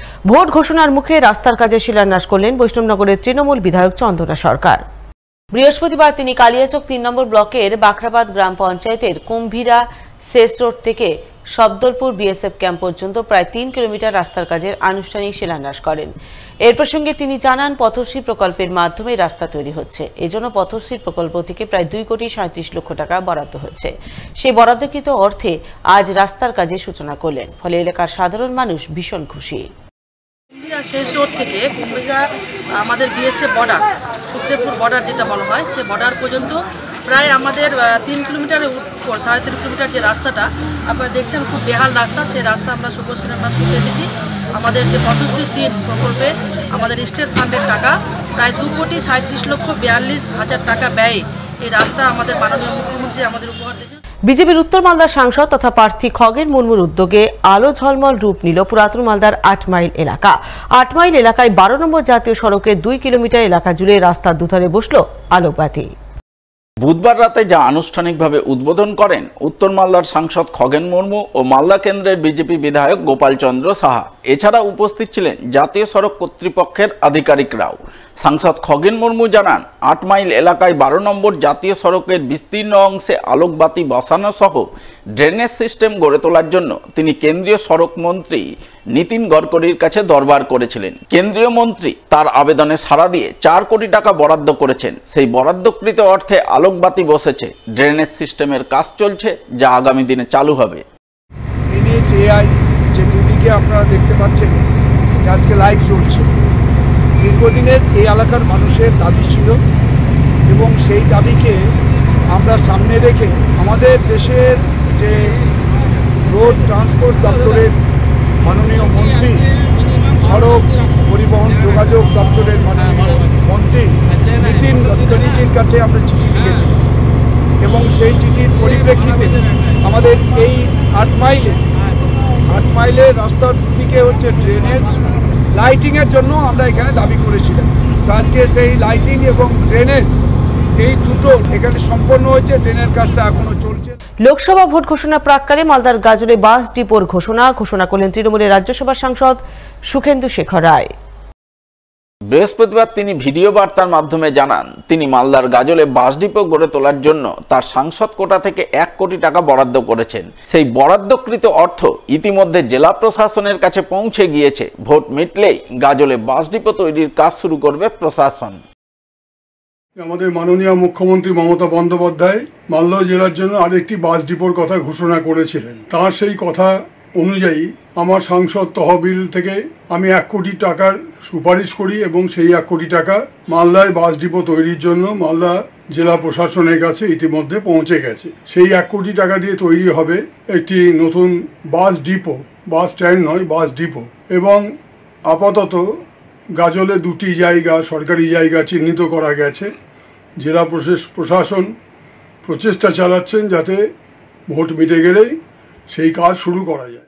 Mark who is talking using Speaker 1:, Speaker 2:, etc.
Speaker 1: Vote ঘোষণার মুখে রাস্তার কাজে শিলান্যাস করলেন বৈষ্ণবনগরের তৃণমূল বিধায়ক চন্দনা সরকার। বৃহস্পতিবার তিনি কালিয়াচক ৩ নম্বর ব্লকের বাখরাবাদ গ্রাম পঞ্চায়েতের কুম্ভীরা শেষ রোড থেকে সবদলপুর বিএসএফ ক্যাম্প পর্যন্ত প্রায় ৩ কিলোমিটার রাস্তার কাজের আনুষ্ঠানিক শিলান্যাস করেন। এর প্রসঙ্গে তিনি জানান, পথশ্রী প্রকল্পের মাধ্যমে রাস্তা তৈরি হচ্ছে। এজন্য পথশ্রী প্রকল্প থেকে প্রায় ২,৩৭,০০,০০০ টাকা বরাদ্দ হয়েছে। সেই বরাদ্দকৃত অর্থে আজ রাস্তার কাজে সূচনা করলেন। ফলে এলাকার সাধারণ মানুষ ভীষণ খুশি।
Speaker 2: কুম্ভীরা শেষ রোড থেকে কুম্ভীরা আমাদের বিএসএফ বর্ডার, সুখদেবপুর বর্ডার যেটা বলা হয়, সে বর্ডার পর্যন্ত প্রায় আমাদের ৩ কিলোমিটারের উপর ৩.৫ কিলোমিটার যে রাস্তাটা আপনারা দেখছেন, খুব বেহাল রাস্তা। সেই রাস্তা আমরা শুভ শিলান্যাস করতে এসেছি। আমাদের যে পথশ্রী ৩ প্রকল্পে আমাদের স্টেট ফান্ডের টাকা প্রায় ২,৩৭,৪২,০০০ টাকা ব্যয়ে এই রাস্তা আমাদের মাননীয় মুখ্যমন্ত্রী আমাদের উপহার দিয়েছেন।
Speaker 1: বিজেপির উত্তর মালদার সাংসদ তথা প্রার্থী খগেন মুর্মুর উদ্যোগে আলো ঝলমল রূপ নিল পুরাতন মালদার ৮ মাইল এলাকা। ৮ মাইল এলাকায় ১২ নম্বর জাতীয় সড়কের ২ কিলোমিটার এলাকা জুড়ে রাস্তার দুধারে বসল আলোকবাতি।
Speaker 3: বুধবার রাতে যা আনুষ্ঠানিকভাবে উদ্বোধন করেন উত্তর মালদার সাংসদ খগেন মুর্মু ও মালদা কেন্দ্রের বিজেপি বিধায়ক গোপাল চন্দ্র সাহা। এছাড়া উপস্থিত ছিলেন জাতীয় সড়ক কর্তৃপক্ষের আধিকারিকরাও। সাংসদ খগেন মুর্মু জানান, ৮ মাইল এলাকায় ১২ নম্বর জাতীয় সড়কের বিস্তীর্ণ অংশে আলোকবাতি বসানো সহ ড্রেনেজ সিস্টেম গড়ে তোলার জন্য তিনি কেন্দ্রীয় সড়ক মন্ত্রী নীতিন গডকরির কাছে দরবার করেছিলেন। কেন্দ্রীয় মন্ত্রী তার আবেদনে সাড়া দিয়ে ৪ কোটি টাকা বরাদ্দ করেছেন। সেই বরাদ্দকৃত অর্থে আলোকবাতি বসেছে, ড্রেনেজ সিস্টেমের কাজ চলছে, যা আগামী দিনে চালু হবে।
Speaker 4: যে দুদিকে আপনারা দেখতে পাচ্ছেন যে আজকে লাইট জ্বলছে, দীর্ঘদিনের এই এলাকার মানুষের দাবি ছিল এবং সেই দাবিকে আমরা সামনে রেখে আমাদের দেশের যে রোড ট্রান্সপোর্ট দপ্তরের মাননীয় মন্ত্রী, সড়ক পরিবহন যোগাযোগ দপ্তরের মাননীয় মন্ত্রী নীতিন গডকরিজির কাছে আমরা চিঠি লিখেছিলাম এবং সেই চিঠির পরিপ্রেক্ষিতে আমাদের এই ৮ মাইলের রাস্তার দুদিকে হচ্ছে ড্রেনেজ লাইটিংয়ের জন্য আমরা এখানে দাবি করেছিলাম। তো আজকে সেই লাইটিং এবং ড্রেনেজ এই দুটো এখানে সম্পন্ন হয়েছে, ড্রেনের কাজটা এখনো চলছে।
Speaker 1: লোকসভা ভোট ঘোষণা প্রাক্কালে মালদার গাজলে বাস ডিপোর ঘোষণা করলেন তৃণমূলের রাজ্যসভার সাংসদ সুখেন্দু শেখর রায়।
Speaker 3: বৃহস্পতিবার তিনি ভিডিও বার্তার মাধ্যমে জানান, তিনি মালদার গাজলে বাস ডিপো গড়ে তোলার জন্য তার সাংসদ কোটা থেকে ১ কোটি টাকা বরাদ্দ করেছেন। সেই বরাদ্দকৃত অর্থ ইতিমধ্যে জেলা প্রশাসনের কাছে পৌঁছে গিয়েছে। ভোট মিটলেই গাজলে বাস ডিপো তৈরির কাজ শুরু করবে প্রশাসন।
Speaker 5: আমাদের মাননীয় মুখ্যমন্ত্রী মমতা বন্দ্যোপাধ্যায় মালদা জেলার জন্য আরেকটি বাস ডিপোর কথা ঘোষণা করেছিলেন। তার সেই কথা অনুযায়ী আমার সাংসদ তহবিল থেকে আমি ১ কোটি টাকার সুপারিশ করি এবং সেই ১ কোটি টাকা মালদায় বাস ডিপো তৈরির জন্য মালদা জেলা প্রশাসনের কাছে ইতিমধ্যে পৌঁছে গেছে। সেই ১ কোটি টাকা দিয়ে তৈরি হবে একটি নতুন বাস ডিপো, বাস স্ট্যান্ড নয়, বাস ডিপো। এবং আপাতত গাজলে ২টি জায়গা, সরকারি জায়গা চিহ্নিত করা গেছে। জেলা প্রশাসন প্রচেষ্টা চালাচ্ছেন যাতে ভোট মিটে গেলেই সেই কাজ শুরু করা যায়।